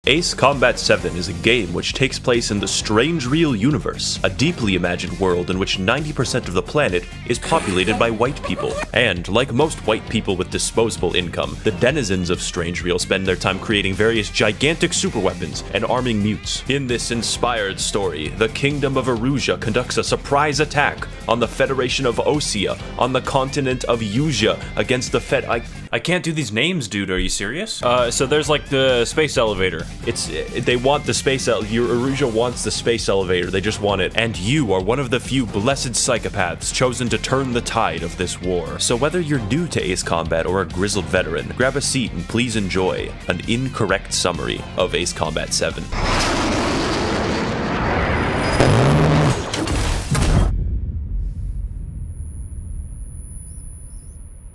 Ace Combat 7 is a game which takes place in the Strange Real universe, a deeply imagined world in which 90% of the planet is populated by white people. And, like most white people with disposable income, the denizens of Strange Real spend their time creating various gigantic superweapons and arming mutes. In this inspired story, the Kingdom of Erusia conducts a surprise attack on the Federation of Osea on the continent of Eusia against the I can't do these names, dude. Are you serious? So there's like the space elevator. They want the your Erusia wants the space elevator. They just want it. And you are one of the few blessed psychopaths chosen to turn the tide of this war. So whether you're new to Ace Combat or a grizzled veteran, grab a seat and please enjoy an incorrect summary of Ace Combat 7.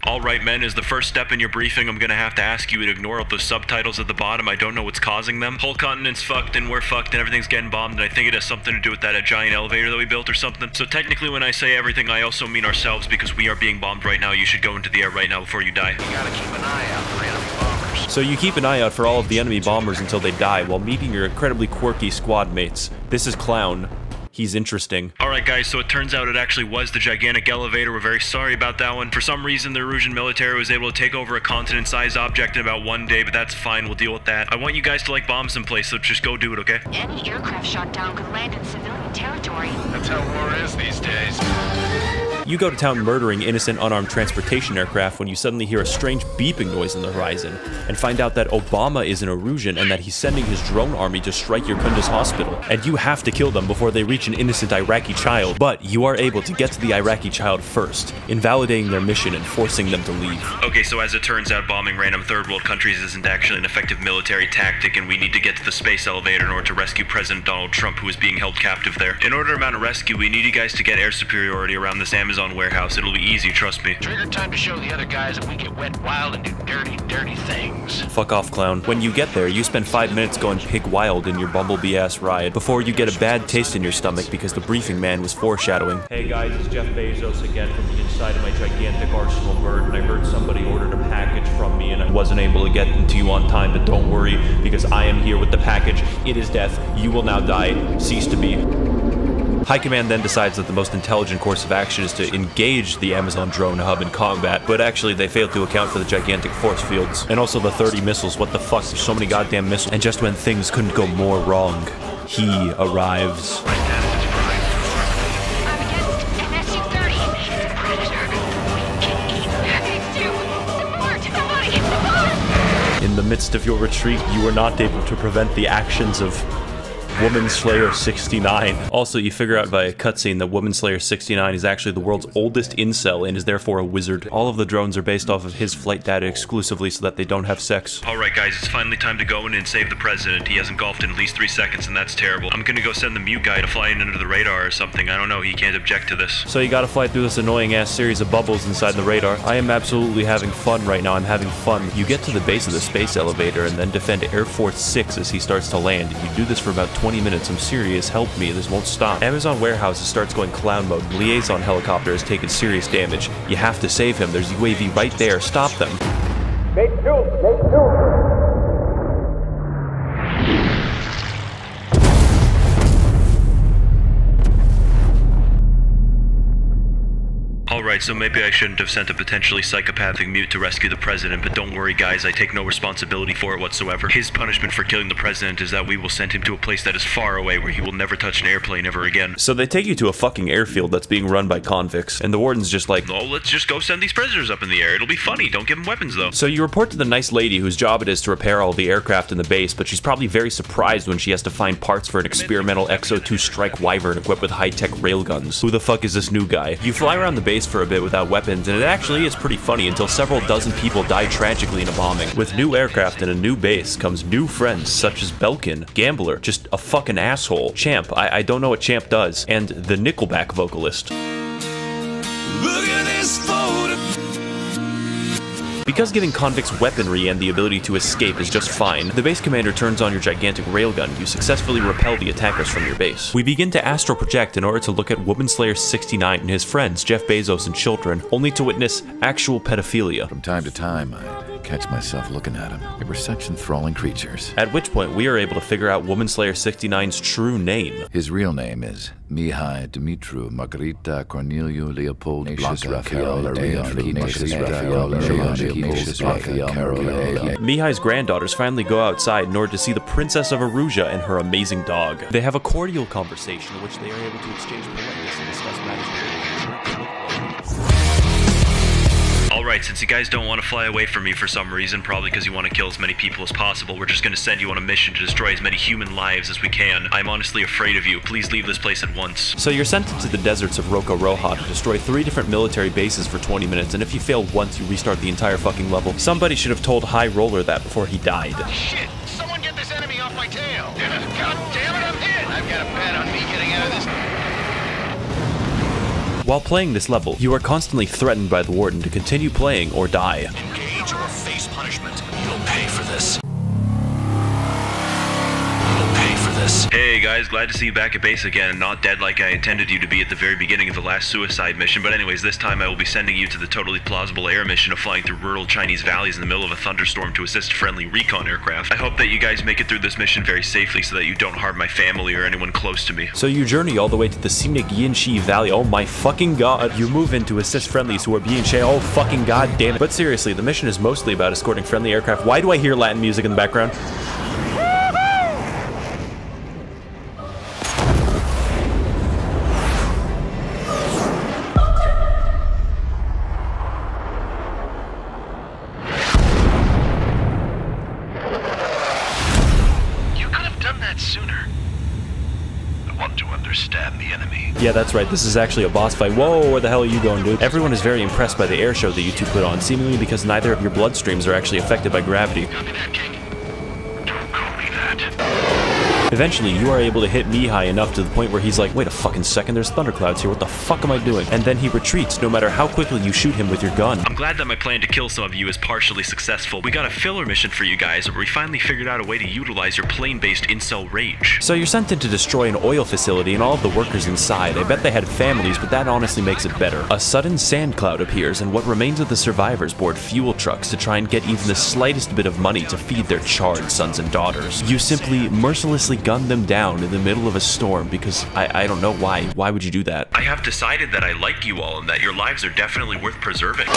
Alright men, as the first step in your briefing, I'm gonna have to ask you to ignore the subtitles at the bottom. I don't know what's causing them. Whole continent's fucked and we're fucked and everything's getting bombed, and I think it has something to do with that giant elevator that we built or something. So technically when I say everything, I also mean ourselves, because we are being bombed right now. You should go into the air right now before you die. You gotta keep an eye out for enemy bombers. So you keep an eye out for all of the enemy bombers until they die while meeting your incredibly quirky squad mates. This is Clown. He's interesting. Alright guys, so it turns out it actually was the gigantic elevator. We're very sorry about that one. For some reason, the Erusian military was able to take over a continent-sized object in about 1 day, but that's fine, we'll deal with that. I want you guys to like bomb someplace, so just go do it, okay? Any aircraft shot down could land in civilian territory. That's how war is these days. You go to town murdering innocent unarmed transportation aircraft when you suddenly hear a strange beeping noise on the horizon, and find out that Obama is an Erusian and that he's sending his drone army to strike your Kunduz hospital, and you have to kill them before they reach an innocent Iraqi child, but you are able to get to the Iraqi child first, invalidating their mission and forcing them to leave. Okay, so as it turns out, bombing random third world countries isn't actually an effective military tactic, and we need to get to the space elevator in order to rescue President Donald Trump, who is being held captive there. In order to mount a rescue, we need you guys to get air superiority around this Amazon warehouse. It'll be easy, trust me. Trigger time to show the other guys that we get wet wild and do dirty, dirty things. Fuck off, Clown. When you get there, you spend 5 minutes going pig wild in your bumblebee-ass ride before you get a bad taste in your stomach because the briefing man was foreshadowing. Hey guys, it's Jeff Bezos again from the inside of my gigantic arsenal bird, and I heard somebody ordered a package from me and I wasn't able to get it to you on time, but don't worry, because I am here with the package. It is death. You will now die. Cease to be. High Command then decides that the most intelligent course of action is to engage the Amazon drone hub in combat, but actually they failed to account for the gigantic force fields. And also the 30 missiles. What the fuck? There's so many goddamn missiles. And just when things couldn't go more wrong, he arrives. In the midst of your retreat, you were not able to prevent the actions of Woman Slayer 69. Also, you figure out by a cutscene that Woman Slayer 69 is actually the world's oldest incel and is therefore a wizard. All of the drones are based off of his flight data exclusively so that they don't have sex. Alright guys, it's finally time to go in and save the president. He hasn't golfed in at least 3 seconds and that's terrible. I'm gonna go send the mute guy to fly in under the radar or something. I don't know, he can't object to this. So you gotta fly through this annoying ass series of bubbles inside the radar. I am absolutely having fun right now. I'm having fun. You get to the base of the space elevator and then defend Air Force 6 as he starts to land. You do this for about 20 minutes. I'm serious. Help me. This won't stop. Amazon warehouse starts going clown mode. Liaison helicopter has taken serious damage. You have to save him. There's UAV right there. Stop them. Make two. Alright, so maybe I shouldn't have sent a potentially psychopathic mute to rescue the president, but don't worry guys, I take no responsibility for it whatsoever. His punishment for killing the president is that we will send him to a place that is far away where he will never touch an airplane ever again. So they take you to a fucking airfield that's being run by convicts, and the warden's just like, oh, let's just go send these prisoners up in the air. It'll be funny. Don't give them weapons though. So you report to the nice lady whose job it is to repair all the aircraft in the base, but she's probably very surprised when she has to find parts for an experimental XO2 Strike Wyvern equipped with high-tech railguns. Who the fuck is this new guy? You fly around the base for a bit without weapons, and it actually is pretty funny until several dozen people die tragically in a bombing. With new aircraft and a new base comes new friends such as Belkin, Gambler, just a fucking asshole, Champ, I don't know what Champ does, and the Nickelback vocalist. Look at this photo. Because giving convicts weaponry and the ability to escape is just fine, the base commander turns on your gigantic railgun. You successfully repel the attackers from your base. We begin to astral project in order to look at Woman Slayer 69 and his friends, Jeff Bezos and children, only to witness actual pedophilia. From time to time, I'd catch myself looking at them. They were such enthralling creatures. At which point, we are able to figure out Woman Slayer 69's true name. His real name is Mihai Dumitru Margarita Corneliu Leopold Blanca Carol Mihai's granddaughters finally go outside in order to see the Princess of Aruja and her amazing dog. They have a cordial conversation in which they are able to exchange politeness and discuss matters related to Alright, since you guys don't want to fly away from me for some reason, probably because you want to kill as many people as possible, we're just going to send you on a mission to destroy as many human lives as we can. I'm honestly afraid of you. Please leave this place at once. So you're sent into the deserts of Roko Roja to destroy 3 different military bases for 20 minutes, and if you fail once, you restart the entire fucking level. Somebody should have told High Roller that before he died. Shit! Someone get this enemy off my tail! God damn it, I'm hit! I've got a bet on me getting out of this. While playing this level, you are constantly threatened by the warden to continue playing or die. Engage or face punishment. You'll pay for this. You'll pay for this. Hey guys, glad to see you back at base again and not dead like I intended you to be at the very beginning of the last suicide mission, but anyways, this time I will be sending you to the totally plausible air mission of flying through rural Chinese valleys in the middle of a thunderstorm to assist friendly recon aircraft. I hope that you guys make it through this mission very safely so that you don't harm my family or anyone close to me. So you journey all the way to the scenic Yinshi Valley. Oh my fucking god. You move in to assist friendlies who are being shot. Oh fucking god damn it. But seriously, the mission is mostly about escorting friendly aircraft. Why do I hear Latin music in the background? Yeah, that's right, this is actually a boss fight. Whoa, where the hell are you going, dude? Everyone is very impressed by the air show that you two put on, seemingly because neither of your bloodstreams are actually affected by gravity. Eventually, you are able to hit Mihai enough to the point where he's like, wait a fucking second, there's thunderclouds here, what the fuck am I doing? And then he retreats, no matter how quickly you shoot him with your gun. I'm glad that my plan to kill some of you is partially successful. We got a filler mission for you guys where we finally figured out a way to utilize your plane-based incel rage. So you're sent in to destroy an oil facility and all of the workers inside. I bet they had families, but that honestly makes it better. A sudden sand cloud appears, and what remains of the survivors board fuel trucks to try and get even the slightest bit of money to feed their charred sons and daughters. You simply mercilessly gun them down in the middle of a storm because I don't know why. Why would you do that? I have decided that I like you all and that your lives are definitely worth preserving.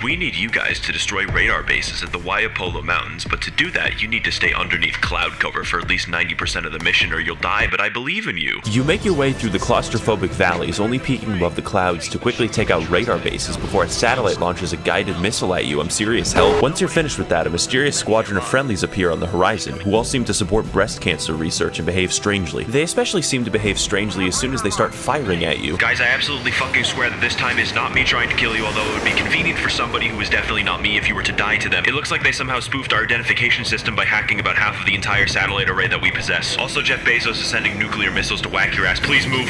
We need you guys to destroy radar bases at the Waiapolo Mountains, but to do that, you need to stay underneath cloud cover for at least 90% of the mission or you'll die, but I believe in you. You make your way through the claustrophobic valleys, only peeking above the clouds to quickly take out radar bases before a satellite launches a guided missile at you. I'm serious, hell. Once you're finished with that, a mysterious squadron of friendlies appear on the horizon, who all seem to support breast cancer research and behave strangely. They especially seem to behave strangely as soon as they start firing at you. Guys, I absolutely fucking swear that this time is not me trying to kill you, although it would be convenient for somebody who is definitely not me if you were to die to them. It looks like they somehow spoofed our identification system by hacking about half of the entire satellite array that we possess. Also, Jeff Bezos is sending nuclear missiles to whack your ass. Please move.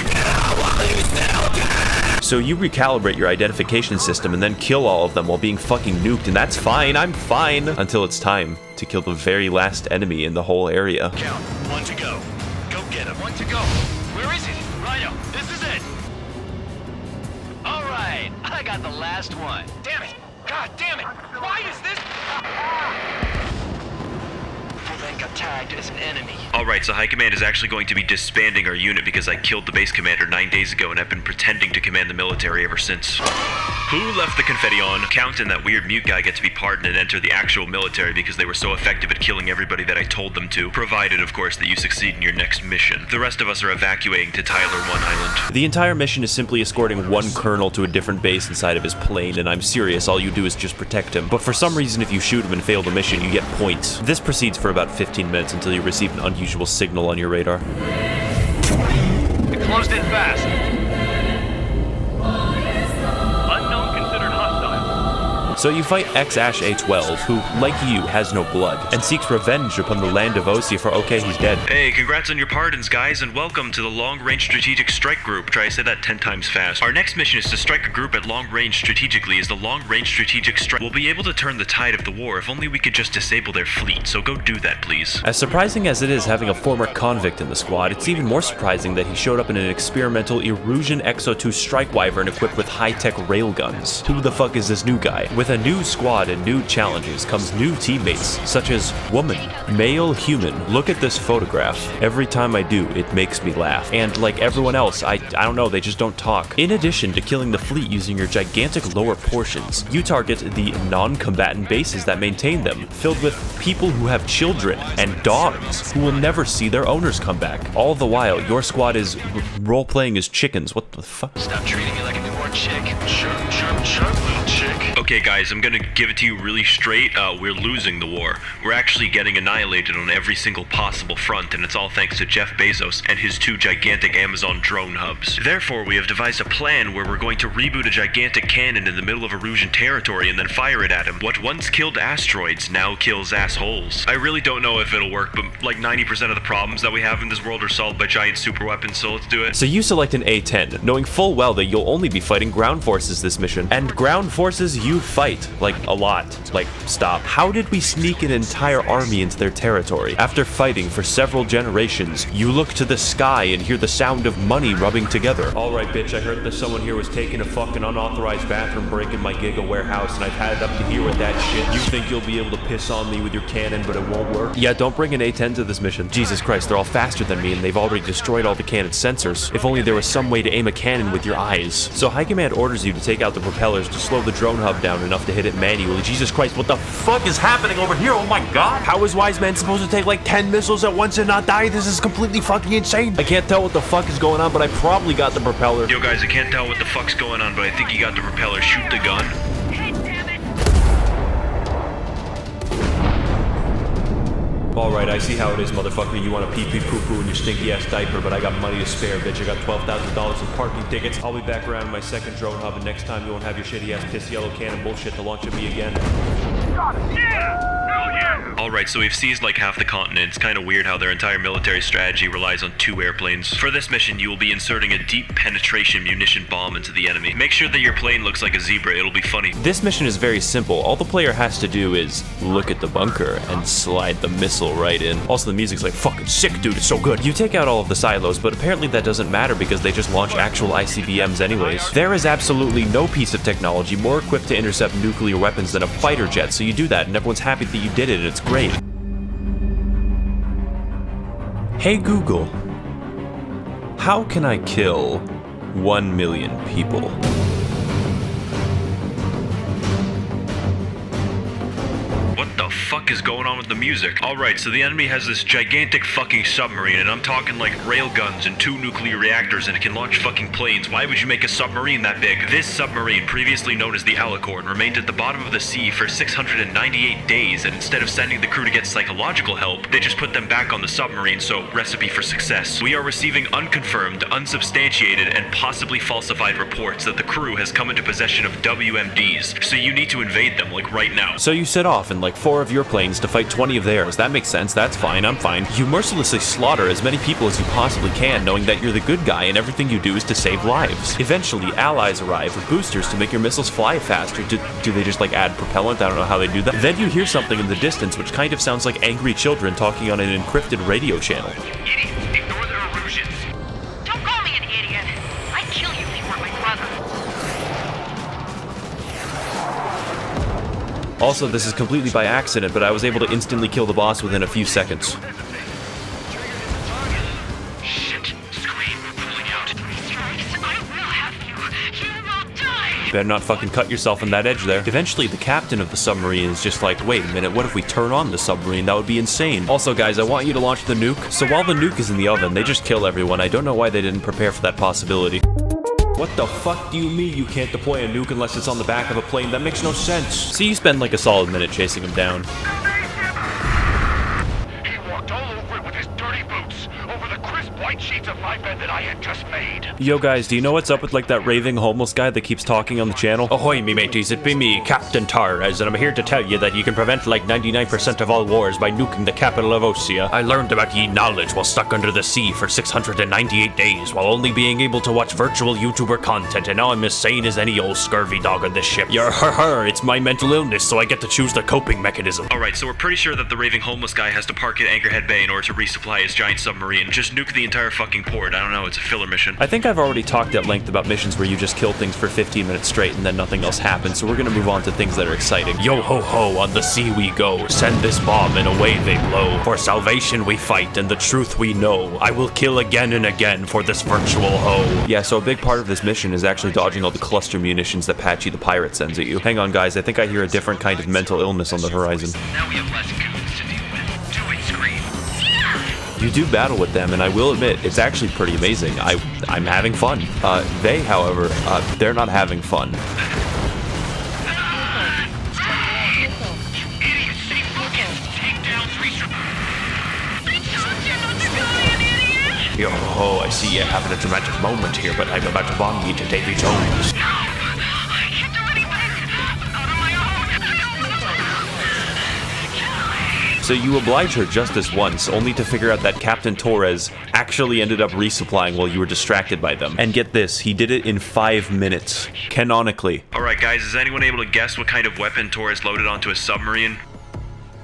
So you recalibrate your identification system and then kill all of them while being fucking nuked, and that's fine, I'm fine, until it's time to kill the very last enemy in the whole area. Count. 1 to go. Go get him. 1 to go. Where is it? Rhino, this is it. All right, I got the last one. Damn it. God damn it! Why is this? I got tagged as an enemy. Alright, so High Command is actually going to be disbanding our unit because I killed the base commander 9 days ago and have been pretending to command the military ever since. Who left the confetti on? Count and that weird mute guy get to be pardoned and enter the actual military because they were so effective at killing everybody that I told them to, provided, of course, that you succeed in your next mission. The rest of us are evacuating to Tyler 1 Island. The entire mission is simply escorting one colonel to a different base inside of his plane, and I'm serious, all you do is just protect him. But for some reason, if you shoot him and fail the mission, you get points. This proceeds for about 15 minutes until you receive an unusual signal on your radar. It closed in fast. So you fight X-A12, who, like you, has no blood, and seeks revenge upon the land of Osea for okay, he's dead. Hey, congrats on your pardons, guys, and welcome to the Long Range Strategic Strike Group. Try to say that 10 times fast. Our next mission is to strike a group at long range strategically as the Long Range Strategic Strike. We'll be able to turn the tide of the war if only we could just disable their fleet, so go do that, please. As surprising as it is having a former convict in the squad, it's even more surprising that he showed up in an experimental Erusian Exo 2 strike wyvern equipped with high-tech railguns. Who the fuck is this new guy? With With a new squad and new challenges comes new teammates, such as woman, male human. Look at this photograph. Every time I do, it makes me laugh. And like everyone else, I don't know, they just don't talk. In addition to killing the fleet using your gigantic lower portions, you target the non-combatant bases that maintain them, filled with people who have children and dogs who will never see their owners come back. All the while, your squad is role-playing as chickens. What the fuck? Stop treating me like a newborn chick. Chirp, little chick. Okay guys, I'm gonna give it to you really straight. We're losing the war. We're actually getting annihilated on every single possible front, and it's all thanks to Jeff Bezos and his 2 gigantic Amazon drone hubs. Therefore, we have devised a plan where we're going to reboot a gigantic cannon in the middle of Erusian territory and then fire it at him. What once killed asteroids now kills assholes. I really don't know if it'll work, but like 90% of the problems that we have in this world are solved by giant super weapons, so let's do it. So you select an A-10, knowing full well that you'll only be fighting ground forces this mission. And ground forces you fight, like, a lot. Like, stop. How did we sneak an entire army into their territory? After fighting for several generations, you look to the sky and hear the sound of money rubbing together. Alright, bitch, I heard that someone here was taking a fucking unauthorized bathroom break in my Giga warehouse, and I've had it up to here with that shit. You think you'll be able to piss on me with your cannon, but it won't work? Yeah, don't bring an A-10 to this mission. Jesus Christ, they're all faster than me, and they've already destroyed all the cannon's sensors. If only there was some way to aim a cannon with your eyes. So High Command orders you to take out the propellers to slow the drone hub down enough to hit it manually. Jesus Christ, what the fuck is happening over here? Oh my god! How is Wise Man supposed to take like 10 missiles at once and not die? This is completely fucking insane. I can't tell what the fuck is going on, but I probably got the propeller. Yo guys, I can't tell what the fuck's going on, but I think you got the propeller. Shoot the gun. Hey, damn it! Alright, I see how it is, motherfucker. You want to pee-pee poo-poo in your stinky-ass diaper, but I got money to spare, bitch. I got $12,000 in parking tickets. I'll be back around my second drone hub, and next time you won't have your shitty-ass piss yellow cannon bullshit to launch at me again. Alright, so we've seized like half the continent. It's kind of weird how their entire military strategy relies on 2 airplanes. For this mission, you will be inserting a deep penetration munition bomb into the enemy. Make sure that your plane looks like a zebra, it'll be funny. This mission is very simple. All the player has to do is look at the bunker and slide the missile right in. Also, the music's like fucking sick, dude. It's so good. You take out all of the silos, but apparently that doesn't matter because they just launch actual ICBMs anyways. There is absolutely no piece of technology more equipped to intercept nuclear weapons than a fighter jet, so you do that, and everyone's happy that you did it, and it's great. Hey Google, how can I kill 1 million people? What the fuck is going on with the music? Alright, so the enemy has this gigantic fucking submarine, and I'm talking like railguns and 2 nuclear reactors, and it can launch fucking planes. Why would you make a submarine that big? This submarine, previously known as the Alicorn, remained at the bottom of the sea for 698 days, and instead of sending the crew to get psychological help, they just put them back on the submarine, so recipe for success. We are receiving unconfirmed, unsubstantiated, and possibly falsified reports that the crew has come into possession of WMDs, so you need to invade them, like right now. So you set off in like 4 of your planes to fight 20 of theirs. That makes sense. That's fine. I'm fine. You mercilessly slaughter as many people as you possibly can, knowing that you're the good guy and everything you do is to save lives. Eventually, allies arrive with boosters to make your missiles fly faster. Do they just like add propellant? I don't know how they do that. Then you hear something in the distance which kind of sounds like angry children talking on an encrypted radio channel. Idiots, ignore their illusions. Don't call me an idiot. I'd kill you if you were my brother. Also, this is completely by accident, but I was able to instantly kill the boss within a few seconds. Shit, scream, pulling out. Rex, I will have you. You will die. Better not fucking cut yourself on that edge there. Eventually, the captain of the submarine is just like, wait a minute, what if we turn on the submarine? That would be insane. Also, guys, I want you to launch the nuke. So while the nuke is in the oven, they just kill everyone. I don't know why they didn't prepare for that possibility. What the fuck do you mean you can't deploy a nuke unless it's on the back of a plane? That makes no sense. So you spend like a solid minute chasing him down. He walked all over it with his dirty boots, over the crisp white sheets of my bed that I had just made. Yo guys, do you know what's up with like that raving homeless guy that keeps talking on the channel? Ahoy me mateys, it be me, Captain Torres, and I'm here to tell you that you can prevent like 99% of all wars by nuking the capital of Osea. I learned about ye knowledge while stuck under the sea for 698 days while only being able to watch virtual YouTuber content, and now I'm as sane as any old scurvy dog on this ship. Yer, it's my mental illness, so I get to choose the coping mechanism. Alright, so we're pretty sure that the raving homeless guy has to park at Anchorhead Bay in order to resupply his giant submarine. Just nuke the entire fucking port. I don't know, it's a filler mission. I think I've already talked at length about missions where you just kill things for 15 minutes straight and then nothing else happens, so we're gonna move on to things that are exciting. Yo ho ho, on the sea we go, send this bomb and away they blow. For salvation we fight and the truth we know. I will kill again and again for this virtual hoe. Yeah, so a big part of this mission is actually dodging all the cluster munitions that Patchy the pirate sends at you. Hang on guys, I think I hear a different kind of mental illness on the horizon. Now we have less goons to deal with. Do it, Scream. You do battle with them, and I will admit, it's actually pretty amazing. I'm having fun. They, however, they're not having fun. Yo ho, I see you having a dramatic moment here, but I'm about to bomb you to Davy Jones. So you oblige her just this once, only to figure out that Captain Torres actually ended up resupplying while you were distracted by them. And get this, he did it in 5 minutes. Canonically. Alright guys, is anyone able to guess what kind of weapon Torres loaded onto a submarine?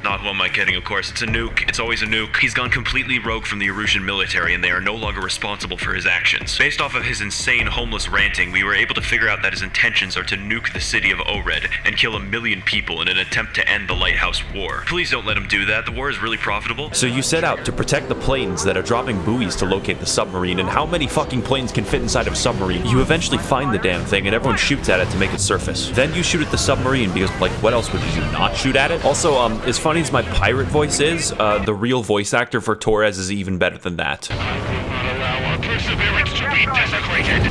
Not who am I kidding, of course. It's a nuke. It's always a nuke. He's gone completely rogue from the Erusian military, and they are no longer responsible for his actions. Based off of his insane, homeless ranting, we were able to figure out that his intentions are to nuke the city of Ored and kill 1 million people in an attempt to end the Lighthouse War. Please don't let him do that. The war is really profitable. So you set out to protect the planes that are dropping buoys to locate the submarine, and how many fucking planes can fit inside of a submarine? You eventually find the damn thing, and everyone shoots at it to make it surface. Then you shoot at the submarine, because, like, what else would you not shoot at it? Also, as funny as my pirate voice is, the real voice actor for Torres is even better than that.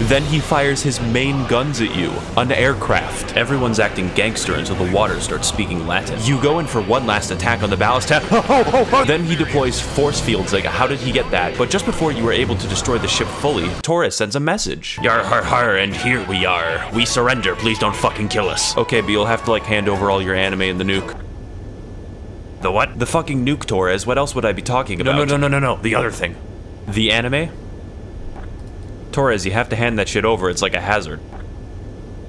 Then he fires his main guns at you, an aircraft. Everyone's acting gangster until the water starts speaking Latin. You go in for one last attack on the ballast tank. Then he deploys force fields. Like, how did he get that? But just before you were able to destroy the ship fully, Torres sends a message. Yar har har, and here we are. We surrender, please don't fucking kill us. Okay, but you'll have to, like, hand over all your anime and the nuke. The what? The fucking nuke, Torres. What else would I be talking about? No. The other thing. The anime? Torres, you have to hand that shit over. It's like a hazard.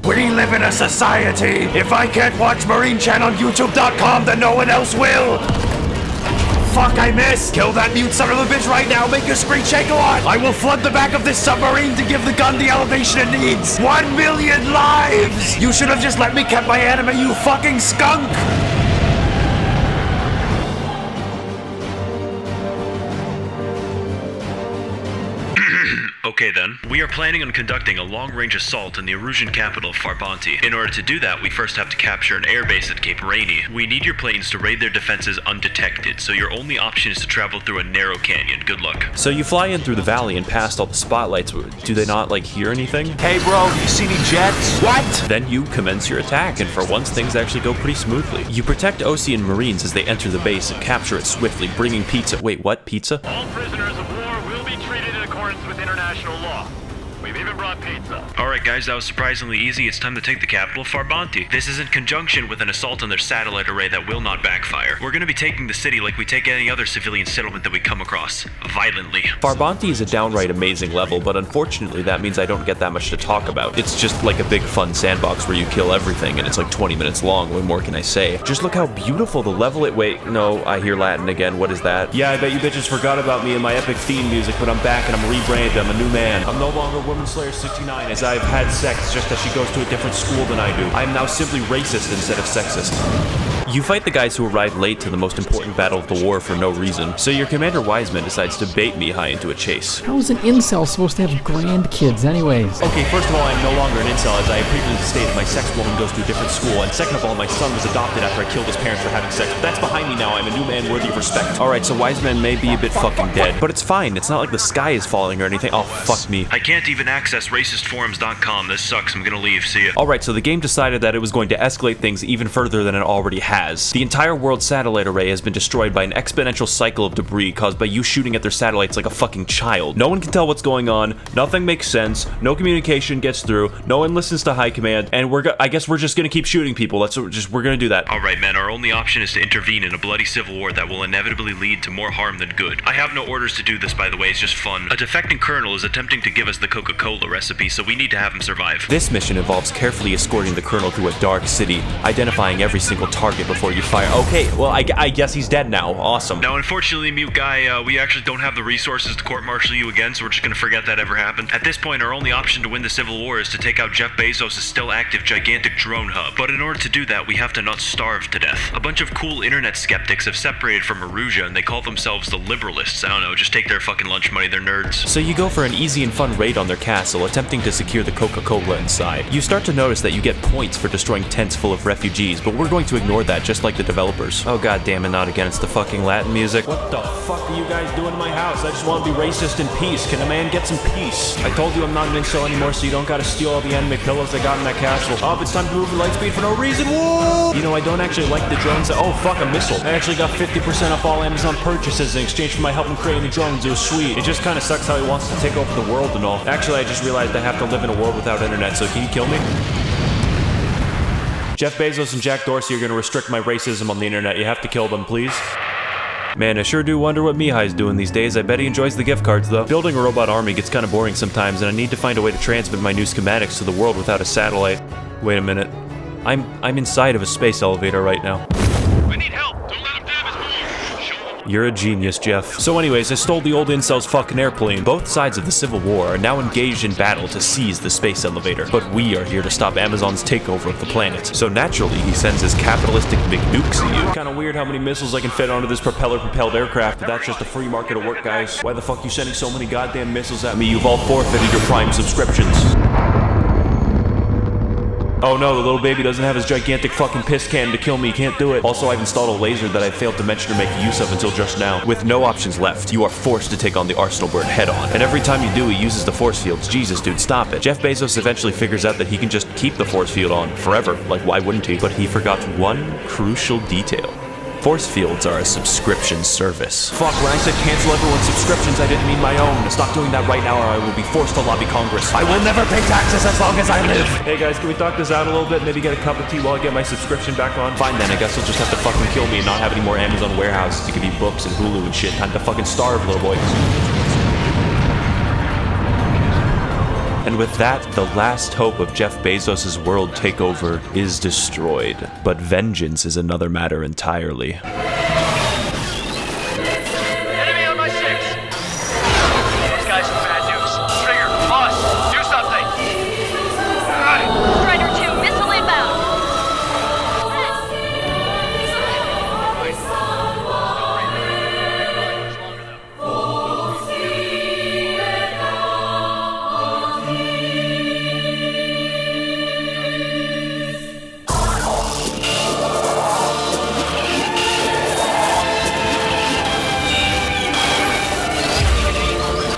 We live in a society. If I can't watch Marine Chan on YouTube.com, then no one else will. Fuck, I missed. Kill that mute son of a bitch right now. Make your screen shake a lot. I will flood the back of this submarine to give the gun the elevation it needs. 1 million lives. You should have just let me keep my anime, you fucking skunk. Okay then. We are planning on conducting a long-range assault in the Erusian capital of Farbanti. In order to do that, we first have to capture an airbase at Cape Rainy. We need your planes to raid their defenses undetected, so your only option is to travel through a narrow canyon. Good luck. So you fly in through the valley and past all the spotlights. Do they not, like, hear anything? Hey bro, you see any jets? What? Then you commence your attack, and for once things actually go pretty smoothly. You protect Ocean Marines as they enter the base and capture it swiftly, bringing pizza. Wait, what? Pizza? All prisoners of war will be treated in accordance with international law. We've even brought pizza. Alright guys, that was surprisingly easy. It's time to take the capital of Farbanti. This is in conjunction with an assault on their satellite array that will not backfire. We're gonna be taking the city like we take any other civilian settlement that we come across. Violently. Farbanti is a downright amazing level, but unfortunately that means I don't get that much to talk about. It's just like a big fun sandbox where you kill everything, and it's like 20 minutes long. What more can I say? Just look how beautiful the level it- Wait, no, I hear Latin again. What is that? Yeah, I bet you bitches forgot about me and my epic theme music, but I'm back and I'm rebranded. I'm a new man. I'm no longer Woman Slayer 69 as I've had sex just as she goes to a different school than I do. I am now simply racist instead of sexist. You fight the guys who arrived late to the most important battle of the war for no reason, so your Commander Wiseman decides to bait Mihai into a chase. How is an incel supposed to have grandkids anyways? Okay, first of all, I'm no longer an incel, as I have previously stated my sex woman goes to a different school, and second of all, my son was adopted after I killed his parents for having sex, but that's behind me now. I'm a new man worthy of respect. Alright, so Wiseman may be a bit fucking dead, but it's fine. It's not like the sky is falling or anything. Oh, fuck me. I can't even access racistforums.com. This sucks. I'm gonna leave. See ya. Alright, so the game decided that it was going to escalate things even further than it already has. The entire world's satellite array has been destroyed by an exponential cycle of debris caused by you shooting at their satellites like a fucking child. No one can tell what's going on, nothing makes sense, no communication gets through, no one listens to high command, and I guess we're just gonna keep shooting people. We're gonna do that. Alright, man, our only option is to intervene in a bloody civil war that will inevitably lead to more harm than good. I have no orders to do this, by the way, it's just fun. A defecting colonel is attempting to give us the Coca-Cola recipe, so we need to have him survive. This mission involves carefully escorting the colonel through a dark city, identifying every single target before you fire. Okay, well, I guess he's dead now. Awesome. Now, unfortunately, Mute Guy, we actually don't have the resources to court-martial you again, so we're just gonna forget that ever happened. At this point, our only option to win the Civil War is to take out Jeff Bezos' still active gigantic drone hub. But in order to do that, we have to not starve to death. A bunch of cool internet skeptics have separated from Aruja, and they call themselves the Liberalists. I don't know, just take their fucking lunch money, they're nerds. So you go for an easy and fun raid on their castle, attempting to secure the Coca-Cola inside. You start to notice that you get points for destroying tents full of refugees, but we're going to ignore that just like the developers. Oh god damn it, not again, it's the fucking Latin music. What the fuck are you guys doing in my house? I just want to be racist in peace. Can a man get some peace? I told you I'm not an incel anymore, so you don't gotta steal all the anime pillows I got in that castle. Oh, it's time to move the light speed for no reason. Whoa! You know, I don't actually like the drones. Oh fuck, a missile. I actually got 50% off all Amazon purchases in exchange for my help in creating the drones. It was sweet. It just kind of sucks how he wants to take over the world and all. Actually, I just realized I have to live in a world without internet, so can you kill me? Jeff Bezos and Jack Dorsey are going to restrict my racism on the internet. You have to kill them, please. Man, I sure do wonder what Mihai's doing these days. I bet he enjoys the gift cards, though. Building a robot army gets kind of boring sometimes, and I need to find a way to transmit my new schematics to the world without a satellite. Wait a minute. I'm inside of a space elevator right now. We need help. Don't let him damage me. You're a genius, Jeff. So anyways, I stole the old incel's fucking airplane. Both sides of the Civil War are now engaged in battle to seize the space elevator. But we are here to stop Amazon's takeover of the planet. So naturally, he sends his capitalistic McNukes at you. Kinda weird how many missiles I can fit onto this propeller-propelled aircraft, but that's just a free market of work, guys. Why the fuck you sending so many goddamn missiles at me? You've all forfeited your Prime subscriptions. Oh no, the little baby doesn't have his gigantic fucking piss cannon to kill me. He can't do it. Also, I've installed a laser that I failed to mention or make use of until just now. With no options left, you are forced to take on the Arsenal Bird head on. And every time you do, he uses the force fields. Jesus, dude, stop it. Jeff Bezos eventually figures out that he can just keep the force field on forever. Like, why wouldn't he? But he forgot one crucial detail. Force fields are a subscription service. Fuck, when I said cancel everyone's subscriptions, I didn't mean my own. Stop doing that right now or I will be forced to lobby Congress. I will never pay taxes as long as I live. Hey guys, can we talk this out a little bit? Maybe get a cup of tea while I get my subscription back on? Fine then, I guess you'll just have to fucking kill me and not have any more Amazon warehouses to give you books and Hulu and shit. Time to fucking starve, little boy. And with that, the last hope of Jeff Bezos' world takeover is destroyed. But vengeance is another matter entirely. Enemy on my 6. Those guys are bad news. Trigger, boss, do something. Strider 2, missile inbound.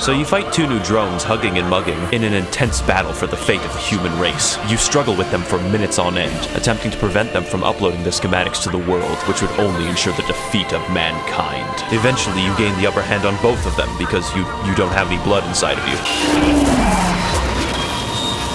So you fight two new drones hugging and mugging in an intense battle for the fate of the human race. You struggle with them for minutes on end, attempting to prevent them from uploading the schematics to the world, which would only ensure the defeat of mankind. Eventually, you gain the upper hand on both of them because you don't have any blood inside of you.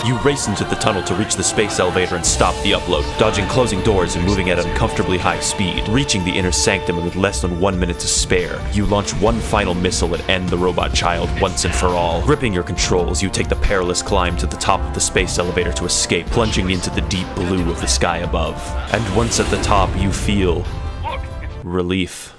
You race into the tunnel to reach the space elevator and stop the upload, dodging closing doors and moving at uncomfortably high speed. Reaching the inner sanctum with less than 1 minute to spare, you launch one final missile and end the robot child once and for all. Gripping your controls, you take the perilous climb to the top of the space elevator to escape, plunging into the deep blue of the sky above. And once at the top, you feel relief.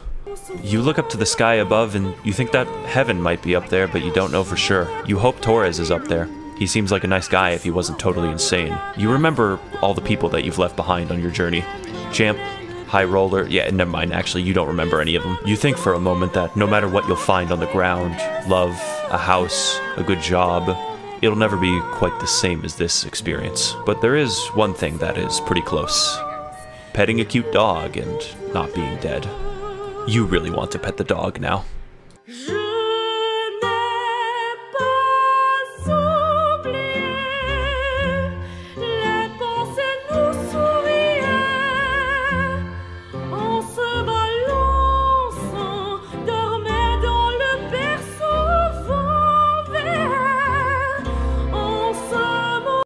You look up to the sky above and you think that heaven might be up there, but you don't know for sure. You hope Torres is up there. He seems like a nice guy if he wasn't totally insane. You remember all the people that you've left behind on your journey. Champ, High Roller, yeah, never mind, actually, you don't remember any of them. You think for a moment that no matter what you'll find on the ground, love, a house, a good job, it'll never be quite the same as this experience. But there is one thing that is pretty close. Petting a cute dog and not being dead. You really want to pet the dog now.